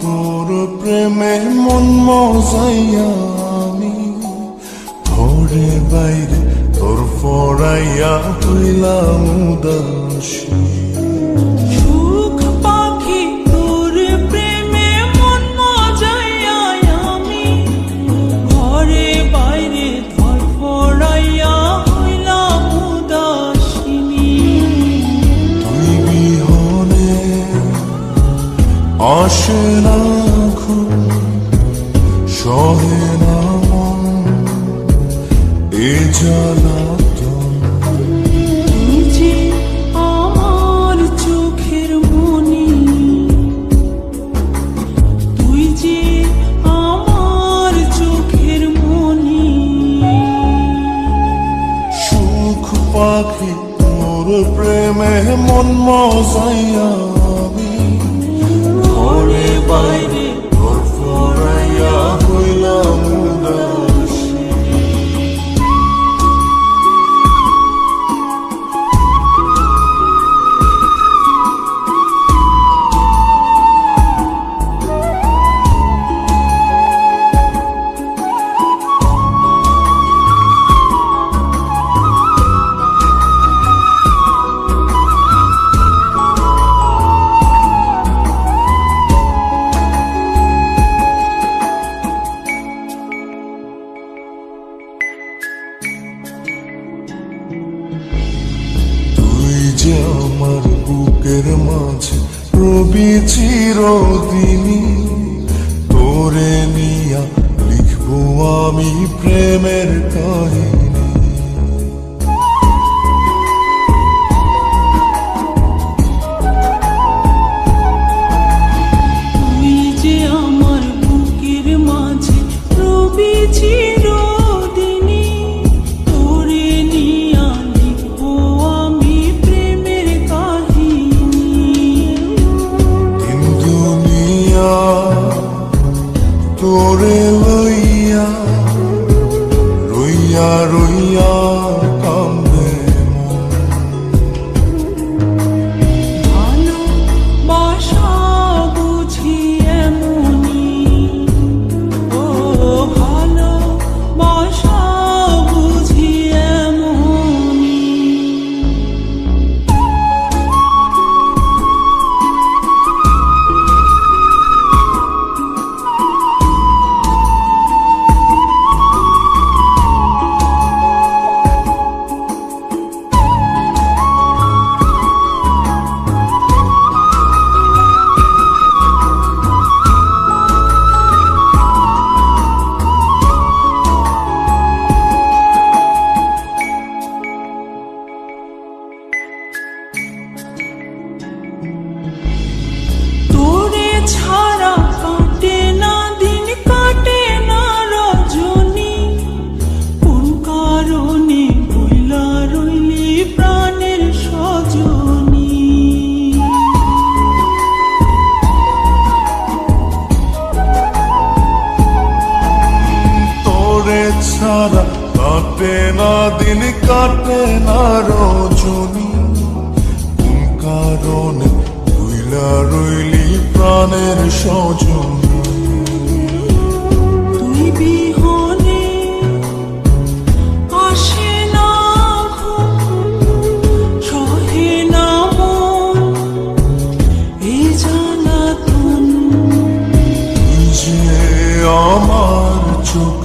তোর প্রেমে মন মজাইয়া আমি ঘরে বাইরে তোর ফরাইয়া হইলাম উদাসী। সুখ পাখি তোর প্রেমে মন মজাইয়া আমি ঘরে বাইরে ধরফরাইয়া হইলাম উদাসিনী। তুই বিহনে আসে না ঘুম, সহে না মন এ জ্বালাতন। তুই যে আমার চোখের মনি, তুই যে আমার চোখের মনি। সুখ পাখি তোর প্রেমে মন মজাইয়া আমি ঘরে বাইরে তোর ফরাইয়া হইলাম উদাসী। যে আমার বুকের মাঝে রবি চিরদিনই, তোরে নিয়া লিখবো আমি প্রেমের কাহিনী। তুই যে আমার বুকের মাঝে রবি চিরদিনই, তোরে নিয়া লিখবো আমি প্রেমের কাহিনী। দিন দুনিয়া তোরে লইয়া রইয়া রইয়া কান্দে মন। ভালোবাসা বুঝি এমনি, ও ভালোবাসা বুঝি এমনি। তোরে ছাড়া কাটে না দিন, কাটে না রজনী। কোন কারণে ভুলা রইলি প্রাণের সজনী। তোরে ছাড়া কাটে না দিন, কাটে না রজনী। কোন কারণে ভুইলা রইলি প্রাণের সজনী। তুই বিহনে আসে না ঘুম, সহে না মন এ জ্বালাতন। তুই যে আমার চোখ